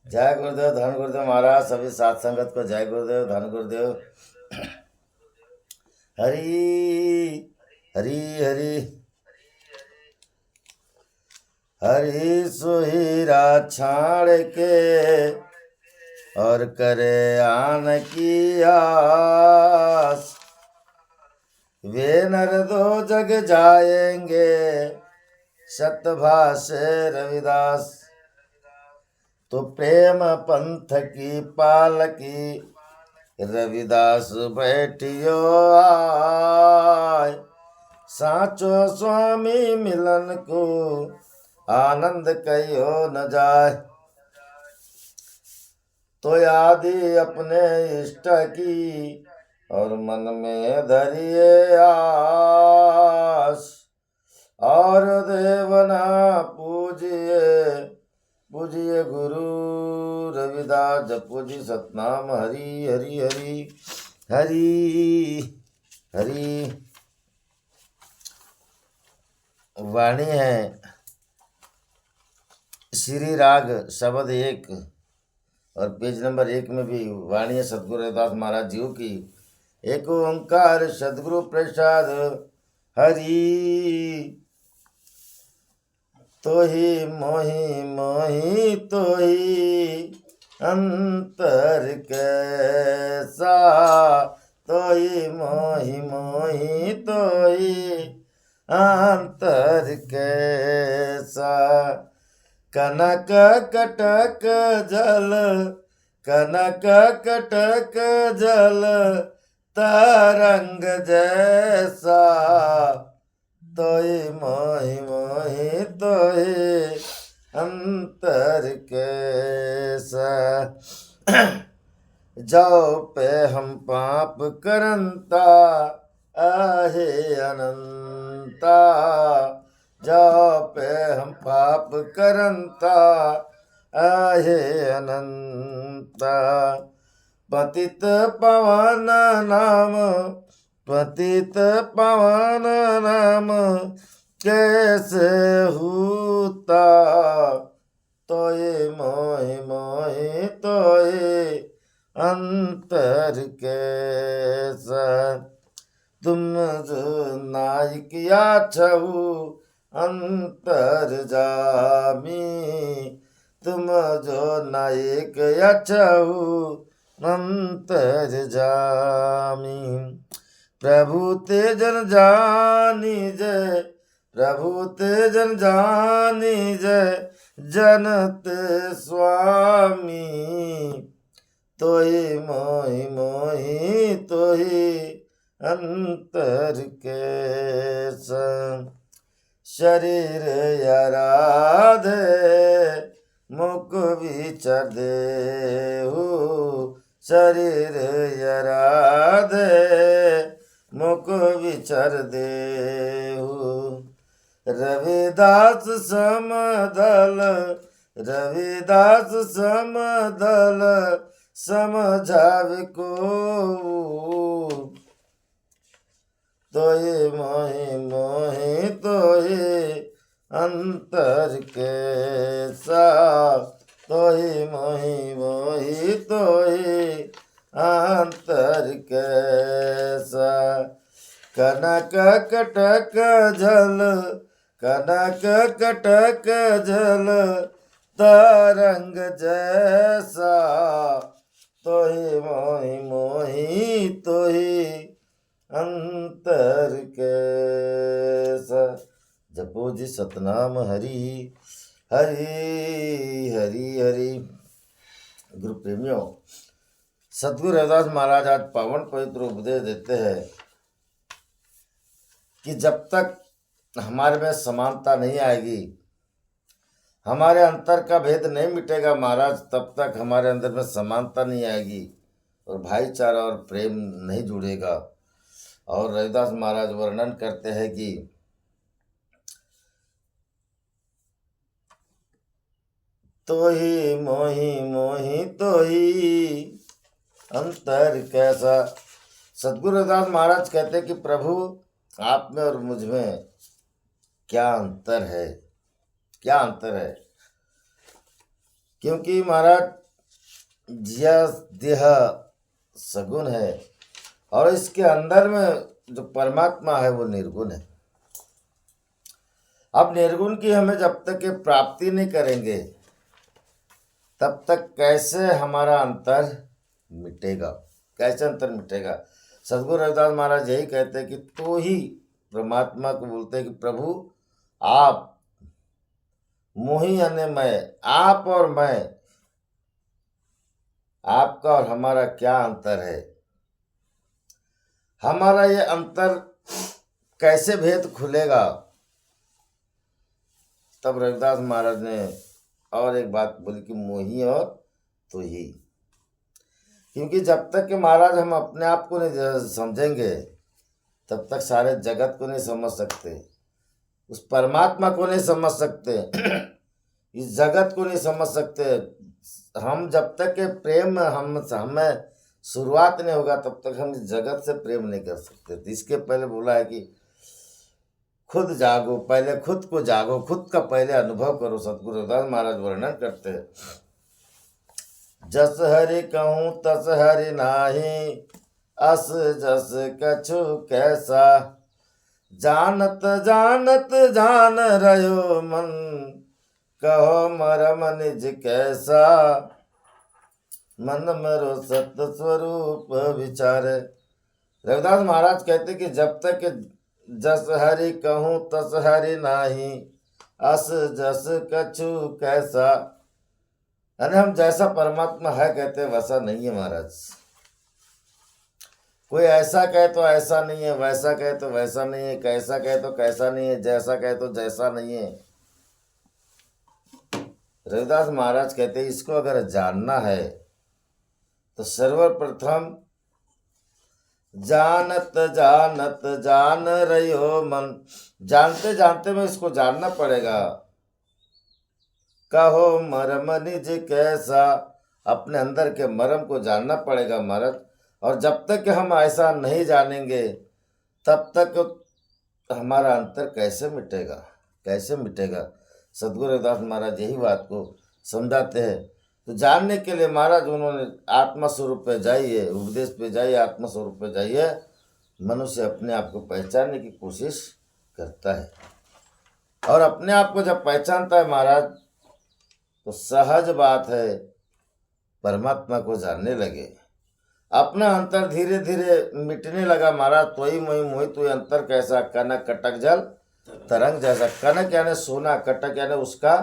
जय गुरुदेव, धन गुरुदेव महाराज, सभी साथ संगत को जय गुरुदेव, धन गुरुदेव। हरि हरि हरि हरि सोहीरा छाड़ के और करे आन की आस, वे नर दो जग जाएंगे सतभाषे रविदास। तो प्रेम पंथ की पालकी रविदास बैठियो आय, साचो स्वामी मिलन को आनंद कहियो न जाय। तो आदि अपने इष्ट की और मन में धरिए आस, और देवना पूजिए पूजिए गुरु रविदास। जपो जी सतनाम हरि हरि हरि हरि हरि। वाणी है श्री राग शब्द 1 और पेज नंबर 1 में भी वाणी है सतगुरु रविदास महाराज जी की। एक ओंकार सदगुरु प्रसाद हरि, तो ही मोहि मोहि तो ही अंतर कैसा, तो ही मोहि मोहि तो ही अंतर कैसा। कनक कटक जल कनक कटक जल तरंग जैसा, तोई मोहि मोहि तोई अंतर कैसा। जाओ पे हम पाप करंता आहे अनंता, जाओ पे हम पाप करंता आहे अनंता। पतित पावन नाम पतित पावन नाम कैसे होता, तोय मोहि मोहि तोय अंतर कैसा। तुम जो नायक या छहु अंतर जामी, तुम जो नायक या छहु अंतर जामी। प्रभु ते जन जानी जय, प्रभु ते जन जानी जय, जनत स्वामी। तोहि मोहि मोहि तोहि अंतर कैसा। शरीर आराधे मुख विचर देहु, शरीर आराधे मुख विचर देहु। रविदास समदल रविदास समदल समझावे को, तोहि मोहि मोहि तोहि अंतर कैसा, तोहि मोहि मोहि तोहि अंतर कैसा। कनक कटक जल कनक कटक जल तरंग जैसा, तोहि मोहि मोहि तोहि अंतर कैसा। जपो जी सतनाम हरि हरि हरि हरि। गुरु प्रेमियों, सतगुरु रविदास महाराज आज पावन पवित्र उपदेश देते हैं कि जब तक हमारे में समानता नहीं आएगी, हमारे अंतर का भेद नहीं मिटेगा महाराज, तब तक हमारे अंदर में समानता नहीं आएगी और भाईचारा और प्रेम नहीं जुड़ेगा। और रविदास महाराज वर्णन करते हैं कि तोहि मोहि मोहि तोहि अंतर कैसा। सतगुरु रविदास महाराज कहते हैं कि प्रभु आप में और मुझ में क्या अंतर है, क्या अंतर है। क्योंकि महाराज यह देह सगुण है और इसके अंदर में जो परमात्मा है वो निर्गुण है। अब निर्गुण की हमें जब तक ये प्राप्ति नहीं करेंगे तब तक कैसे हमारा अंतर मिटेगा, कैसे अंतर मिटेगा। सद्गुरु रविदास महाराज यही कहते हैं कि तो ही परमात्मा को बोलते हैं कि प्रभु आप मोही यानी मैं, आप और मैं, आपका और हमारा क्या अंतर है, हमारा ये अंतर कैसे भेद खुलेगा। तब रविदास महाराज ने और एक बात बोली कि मोही और तो ही। क्योंकि जब तक कि महाराज हम अपने आप को नहीं समझेंगे तब तक सारे जगत को नहीं समझ सकते, उस परमात्मा को नहीं समझ सकते, इस जगत को नहीं समझ सकते। हम जब तक के प्रेम हमें शुरुआत नहीं होगा तब तक हम इस जगत से प्रेम नहीं कर सकते। तो इसके पहले बोला है कि खुद जागो, पहले खुद को जागो, खुद का पहले अनुभव करो। सतगुरु रविदास महाराज वर्णन करते हैं, जस हरि कहूँ तस हरि नाही, अस जस कछु कैसा, जानत जानत जान रहो मन, कहो मरम निज कैसा, मन मरो सत्य स्वरूप विचार। रविदास महाराज कहते कि जब तक जस हरि कहूँ तस हरि नाही, अस जस कछु कैसा, यानी हम जैसा परमात्मा है कहते वैसा नहीं है महाराज। कोई ऐसा कहे तो ऐसा नहीं है, वैसा कहे तो वैसा नहीं है, कैसा कहे तो कैसा नहीं है, जैसा कहे तो जैसा नहीं है। रविदास महाराज कहते इसको अगर जानना है तो सर्वप्रथम जानत जानत जान रहो मन, जानते जानते में इसको जानना पड़ेगा। कहो मरम निज कैसा, अपने अंदर के मरम को जानना पड़ेगा महाराज। और जब तक हम ऐसा नहीं जानेंगे तब तक हमारा अंतर कैसे मिटेगा, कैसे मिटेगा। सद्गुरु रविदास महाराज यही बात को समझाते हैं। तो जानने के लिए महाराज उन्होंने आत्मा स्वरूप पे जाइए, उपदेश पे जाइए, आत्मा स्वरूप पे जाइए। मनुष्य अपने आप को पहचानने की कोशिश करता है और अपने आप को जब पहचानता है महाराज तो सहज बात है परमात्मा को जानने लगे। अपना अंतर धीरे धीरे मिटने लगा महाराज। तो ही मोही मोही तो अंतर कैसा, कनक कटक जल तरंग जैसा। कनक यानी सोना, कटक यानी उसका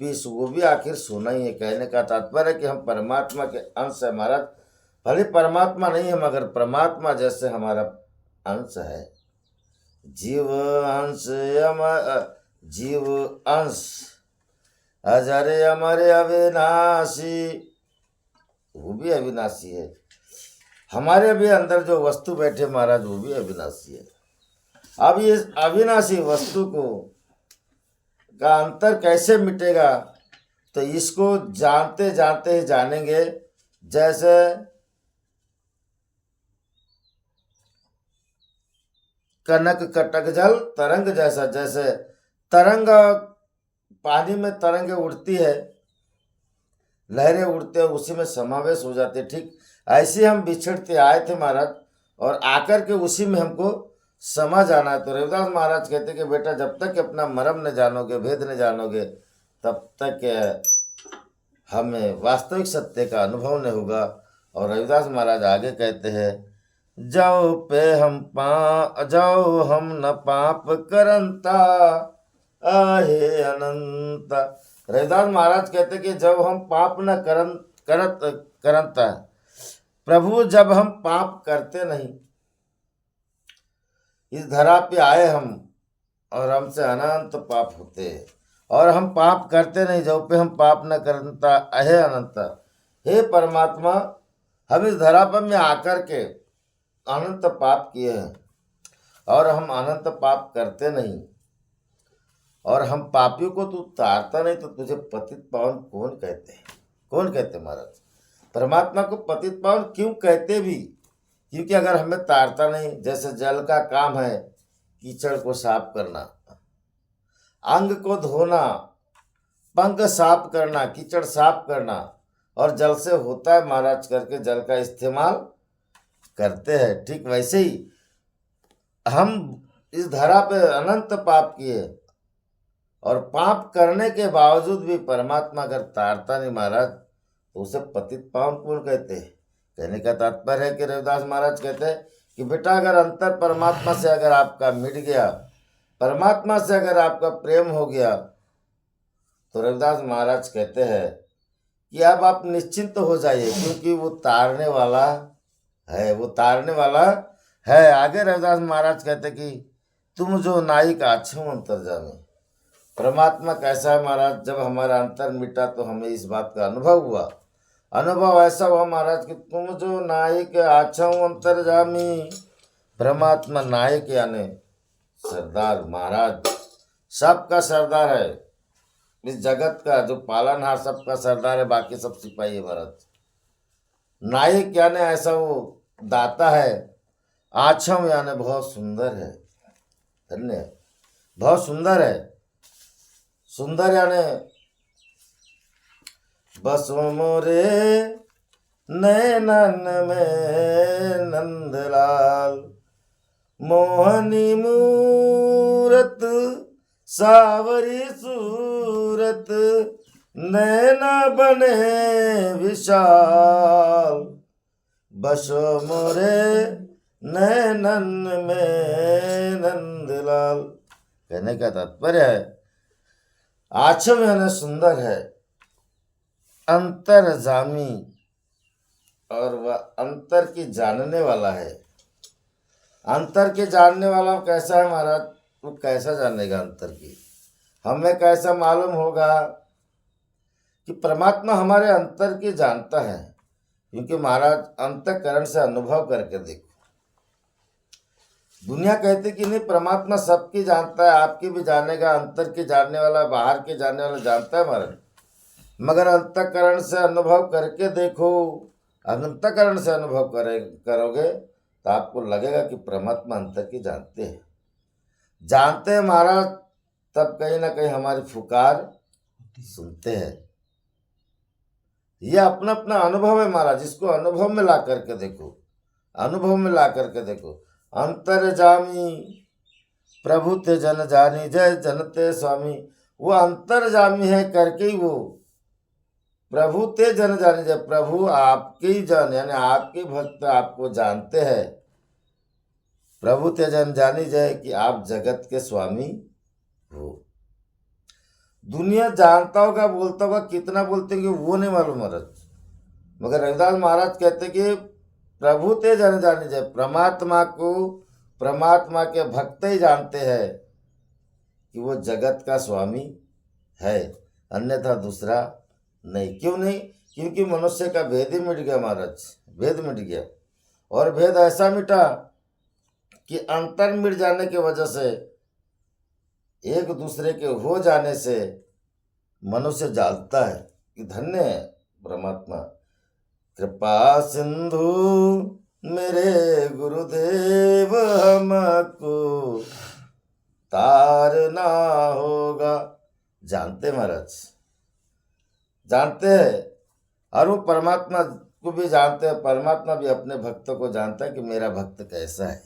पीस, वो भी आखिर सोना ही है। कहने का तात्पर्य है कि हम परमात्मा के अंश है महाराज। भले परमात्मा नहीं है मगर परमात्मा जैसे हमारा अंश है। जीव अंश जीव अंश अजरे अमरे अविनाशी, वो भी अविनाशी है। हमारे भी अंदर जो वस्तु बैठे महाराज वो भी अविनाशी है। अब ये अविनाशी वस्तु को का अंतर कैसे मिटेगा, तो इसको जानते जानते ही जानेंगे। जैसे कनक कटक जल तरंग जैसा, जैसे तरंग पानी में तरंगे उड़ती है, लहरें उड़ते हैं, उसी में समावेश हो जाते। ठीक ऐसे हम बिछड़ते आए थे महाराज और आकर के उसी में हमको समझ आना है। तो रविदास महाराज कहते कि बेटा जब तक अपना मरम न जानोगे, भेद न जानोगे, तब तक हमें वास्तविक सत्य का अनुभव नहीं होगा। और रविदास महाराज आगे कहते हैं, जाओ हम न पाप करंता आहे अनंत। रविदास महाराज कहते कि जब हम पाप न करंता, प्रभु जब हम पाप करते नहीं, इस धरा पे आए हम और हमसे अनंत पाप होते हैं और हम पाप करते नहीं, जो पे हम पाप न करता अहे अनंत। हे परमात्मा, हम इस धरा पर में आकर के अनंत पाप किए हैं और हम अनंत पाप करते नहीं, और हम पापियों को तू तारता नहीं, तो तुझे पतित पावन कौन कहते हैं? कौन कहते महाराज? परमात्मा को पतित पावन क्यों कहते भी? क्योंकि अगर हमें तारता नहीं, जैसे जल का काम है कीचड़ को साफ करना, अंग को धोना, पंख साफ करना, कीचड़ साफ करना, और जल से होता है महाराज करके जल का इस्तेमाल करते हैं। ठीक वैसे ही हम इस धरा पे अनंत पाप किए, और पाप करने के बावजूद भी परमात्मा अगर तारता नहीं महाराज, तो उसे पतित पावन कौन कहते हैं। कहने का तात्पर्य है कि रविदास महाराज कहते हैं कि बेटा अगर अंतर परमात्मा से अगर आपका मिट गया, परमात्मा से अगर आपका प्रेम हो गया, तो रविदास महाराज कहते हैं कि अब आप निश्चिंत हो जाइए, क्योंकि वो तारने वाला है, वो तारने वाला है। आगे रविदास महाराज कहते कि तुम जो नायिक आछो अंतर्जामी। परमात्मा कैसा है महाराज, जब हमारा अंतर मिटा तो हमें इस बात का अनुभव हुआ। अनुभव ऐसा हुआ महाराज कि तुम जो नायक आछो अंतर्जामी। परमात्मा नायक यानी सरदार महाराज, सबका सरदार है, इस जगत का जो पालनहार सबका सरदार है, बाकी सब सिपाही है महाराज। नायक यानी ऐसा वो दाता है। आछम यानी बहुत सुंदर है, धन्य है, बहुत सुंदर है। सुंदर यानी बसो मोरे नैनन में नंदलाल, मोहनी मूरत सावरी सूरत, नैना बने विशाल, बसो मोरे नैनन में नंदलाल। कहने का तात्पर्य है आछम यानी सुंदर है, अंतर्जामी, और वह अंतर की जानने वाला है। अंतर के जानने वाला कैसा है महाराज, वो कैसा जानेगा अंतर की, हमें कैसा मालूम होगा कि परमात्मा हमारे अंतर की जानता है। क्योंकि महाराज अंतःकरण से अनुभव करके देखो। दुनिया कहती कि नहीं परमात्मा सबकी जानता है, आपकी भी जानेगा, अंतर की जानने वाला, बाहर की जानने वाला जानता है महाराज। मगर अंतःकरण से अनुभव करके देखो, अंतःकरण से अनुभव करोगे तो आपको लगेगा कि परमात्मा अंतर की जानते हैं महाराज। तब कहीं ना कहीं हमारी पुकार सुनते हैं। यह अपना अपना अनुभव है महाराज, इसको अनुभव में ला करके देखो, अनुभव में ला करके देखो। अंतर्जामी प्रभु ते जन जानी, जय जनते स्वामी। वो अंतर्जामी है करके ही वो प्रभु ते जन जानी, जय प्रभु आपके जन यानी आपके भक्त आपको जानते हैं। प्रभु ते जन जानी जय कि आप जगत के स्वामी हो। दुनिया जानता होगा, बोलता होगा, कितना बोलते हैं कि वो नहीं मालूम महाराज। मगर रविदास महाराज कहते कि प्रभु ते जन जानी जय, परमात्मा को परमात्मा के भक्त ही जानते हैं कि वो जगत का स्वामी है, अन्यथा दूसरा नहीं। क्यों नहीं? क्योंकि मनुष्य का भेद ही मिट गया महाराज, भेद मिट गया। और भेद ऐसा मिटा कि अंतर मिट जाने की वजह से, एक दूसरे के हो जाने से मनुष्य जानता है कि धन्य है परमात्मा। कृपा सिंधु मेरे गुरुदेव, हमको तारना होगा। जानते महाराज, जानते हैं। और वो परमात्मा को भी जानते हैं, परमात्मा भी अपने भक्तों को जानता है कि मेरा भक्त कैसा है,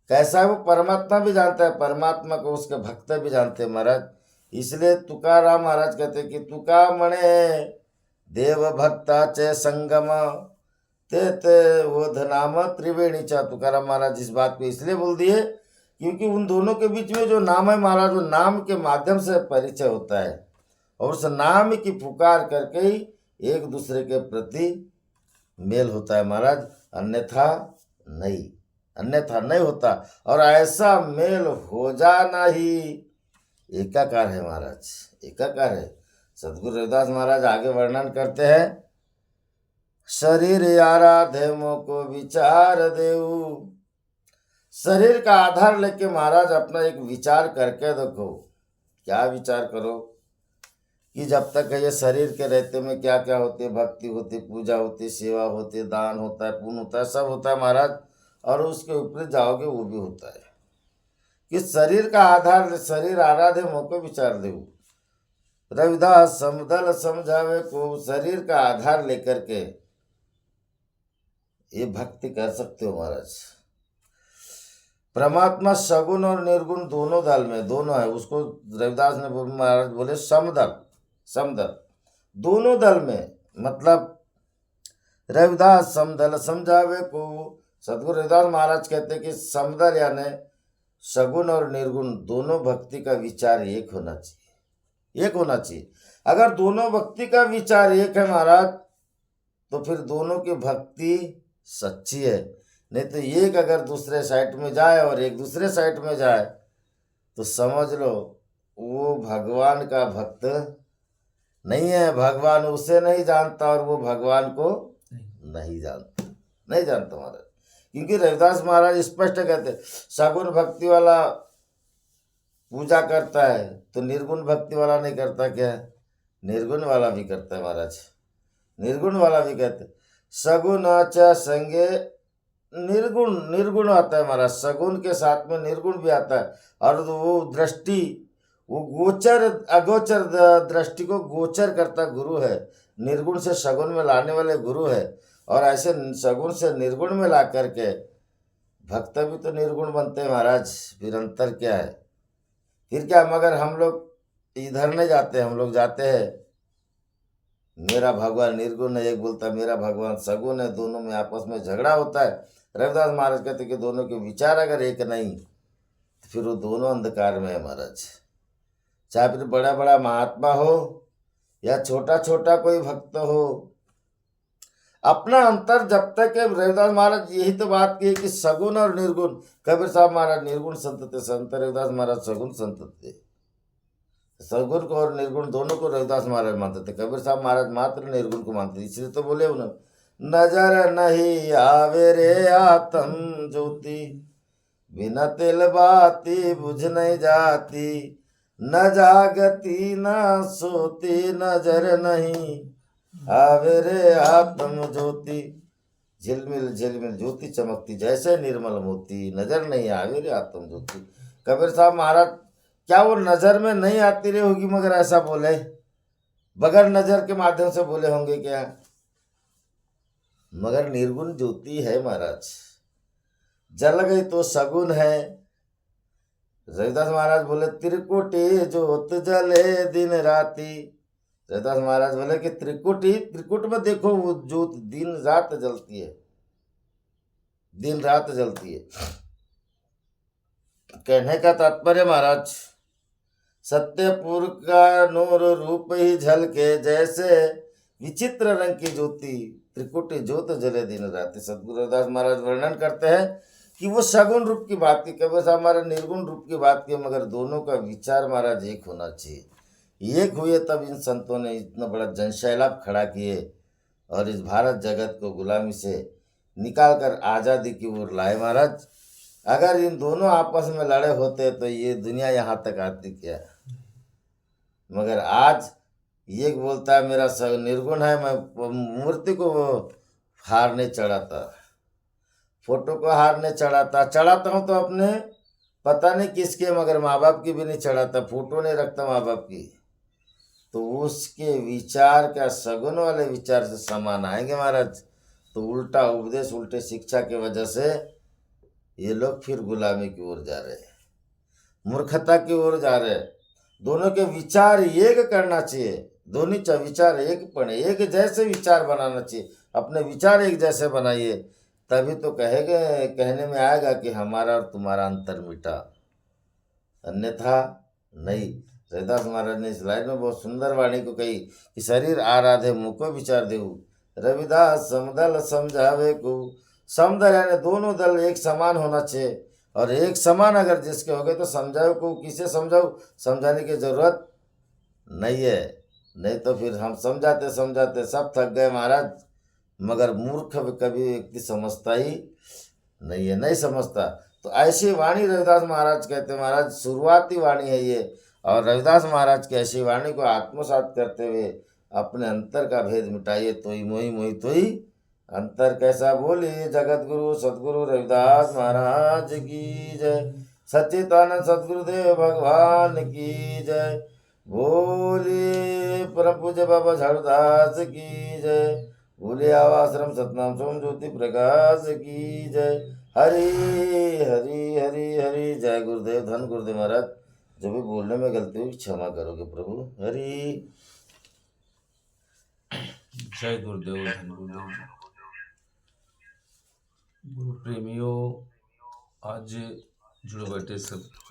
कैसा है। वो परमात्मा भी जानता है, परमात्मा को उसके भक्त भी जानते हैं महाराज। इसलिए तुकाराम महाराज कहते कि तुका मणे देव भक्ता चे संगम, ते ते वोध नाम त्रिवेणी चा। तुकाराम महाराज इस बात को इसलिए बोल दिए क्योंकि उन दोनों के बीच में जो नाम है महाराज, वो नाम के माध्यम से परिचय होता है, और उस नाम की पुकार करके ही एक दूसरे के प्रति मेल होता है महाराज, अन्यथा नहीं, अन्यथा नहीं होता। और ऐसा मेल हो जाना ही एकाकार है महाराज, एकाकार है। सदगुरु रविदास महाराज आगे वर्णन करते हैं, शरीर आराधे मोको विचार देऊ। शरीर का आधार लेके महाराज अपना एक विचार करके देखो। क्या विचार करो कि जब तक ये शरीर के रहते में क्या क्या होती है, भक्ति होती, पूजा होती, सेवा होती, दान होता है, पुण्य होता है, सब होता है महाराज। और उसके ऊपर जाओगे वो भी होता है कि शरीर का आधार, शरीर आराधे मोको विचार देऊ। रविदास समदल समझावे को, शरीर का आधार लेकर के ये भक्ति कर सकते हो महाराज। परमात्मा सगुण और निर्गुण दोनों दल में, दोनों है, उसको रविदास ने महाराज बोले समदल, समदल दोनों दल में, मतलब रविदास समदल समझावे को। सदगुरु रविदास महाराज कहते कि समदल यानी सगुण और निर्गुण दोनों भक्ति का विचार एक होना चाहिए, एक होना चाहिए। अगर दोनों भक्ति का विचार एक है महाराज, तो फिर दोनों की भक्ति सच्ची है। नहीं तो एक अगर दूसरे साइड में जाए और एक दूसरे साइड में जाए तो समझ लो वो भगवान का भक्त नहीं है, भगवान उसे नहीं जानता और वो भगवान को नहीं जानता, नहीं जानता महाराज। क्योंकि रविदास महाराज स्पष्ट कहते सगुण भक्ति वाला पूजा करता है तो निर्गुण भक्ति वाला नहीं करता क्या? निर्गुण वाला भी करता है महाराज, निर्गुण वाला भी कहते। सगुण च संगे निर्गुण, निर्गुण आता है महाराज, सगुण के साथ में निर्गुण भी आता है। और वो दृष्टि, वो गोचर अगोचर दृष्टि को गोचर करता गुरु है, निर्गुण से सगुण में लाने वाले गुरु है। और ऐसे सगुण से निर्गुण में ला करके भक्त भी तो निर्गुण बनते हैं महाराज। फिर अंतर क्या है? फिर क्या, मगर हम लोग इधर नहीं जाते, हम लोग जाते हैं मेरा भगवान निर्गुण है, एक बोलता है मेरा भगवान सगुण है, दोनों में आपस में झगड़ा होता है। रविदास महाराज कहते कि दोनों के विचार अगर एक नहीं तो फिर वो दोनों अंधकार में है महाराज। चाहे फिर बड़ा बड़ा महात्मा हो या छोटा छोटा कोई भक्त हो, अपना अंतर जब तक है। रविदास महाराज यही तो बात की है कि सगुण और निर्गुण। कबीर साहब महाराज निर्गुण संत थे, संत रविदास महाराज सगुण संत थे। सगुण को और निर्गुण दोनों को रविदास महाराज मानते थे, कबीर साहब महाराज मात्र निर्गुण को मानते थे। इसलिए तो बोले उन्होंने, नजर नहीं आवे रे आत्म ज्योति, बिना तिल बाती बुझ नहीं जाती, न जागती न सोती, नजर नहीं आवे रे आत्म ज्योति, झिलमिल झिलमिल ज्योति चमकती जैसे निर्मल मोती, नजर नहीं आवे रे आत्म ज्योति। कबीर साहब महाराज क्या वो नजर में नहीं आती रही होगी मगर ऐसा बोले, बगैर नजर के माध्यम से बोले होंगे क्या? मगर निर्गुण ज्योति है महाराज, जल गई तो सगुण है। रविदास महाराज बोले त्रिकुटी ज्योत जले दिन राती। रविदास महाराज बोले कि त्रिकुटी, त्रिकुट में देखो वो ज्योत दिन रात जलती है, दिन रात जलती है। कहने का तात्पर्य महाराज, सत्यपुर का नूर रूप ही झलके जैसे विचित्र रंग की ज्योति, त्रिकुटी ज्योत जले दिन रात। सतगुरु रविदास महाराज वर्णन करते हैं कि वो सगुण रूप की बात की, कबीर साहब महाराज निर्गुण रूप की बात की, मगर दोनों का विचार महाराज एक होना चाहिए। एक हुए तब इन संतों ने इतना बड़ा जनसैलाब खड़ा किए और इस भारत जगत को गुलामी से निकाल कर आज़ादी की ओर लाए महाराज। अगर इन दोनों आपस में लड़े होते तो ये दुनिया यहाँ तक आती क्या? मगर आज ये बोलता है मेरा निर्गुण है, मैं मूर्ति को हार नहीं चढ़ाता, फोटो को हार नहीं चढ़ाता, चढ़ाता हूँ तो अपने पता नहीं किसके, मगर माँ बाप की भी नहीं चढ़ाता, फोटो नहीं रखता माँ बाप की। तो उसके विचार क्या सगुन वाले विचार से समान आएंगे महाराज। तो उल्टा उपदेश, उल्टे शिक्षा की वजह से ये लोग फिर गुलामी की ओर जा रहे हैं, मूर्खता की ओर जा रहे हैं। दोनों के विचार एक करना चाहिए, दोनों विचार एक पड़े, एक जैसे विचार बनाना चाहिए। अपने विचार एक जैसे बनाइए, तभी तो कहेंगे, कहने में आएगा कि हमारा और तुम्हारा अंतर मिटा, अन्यथा नहीं। रविदास महाराज ने इस लाइन में बहुत सुंदर वाणी को कही कि शरीर आराधे मुको विचार देऊ, रविदास समदल समझावे को। समदल यानी दोनों दल एक समान होना चाहिए, और एक समान अगर जिसके हो गए तो समझाओ को किसे समझाओ, समझाने की जरूरत नहीं है। नहीं तो फिर हम समझाते समझाते सब थक गए महाराज, मगर मूर्ख कभी व्यक्ति समझता ही नहीं है, नहीं समझता। तो ऐसी वाणी रविदास महाराज कहते हैं, महाराज शुरुआती वाणी है ये। और रविदास महाराज की ऐसी वाणी को आत्मसात करते हुए अपने अंतर का भेद मिटाइए। तो ही मोही मोही तो ही अंतर कैसा बोलिए। जगत गुरु सदगुरु रविदास महाराज की जय, सच्चिदानंद सदगुरुदेव भगवान की जय। बोले परम पूज्य बाबा झाड़ूदास की जय। बोले आवाश्रम सतनाम सोम ज्योति प्रकाश की जय। हरि हरि हरि हरि। जय गुरुदेव। धन गुरुदेव महाराज। जो भी बोलने में गलती हुई क्षमा करोगे प्रभु। हरि। जय गुरुदेव। धन गुरुदेव जी। गुरु प्रेमियों, आज जुड़े बैठे सब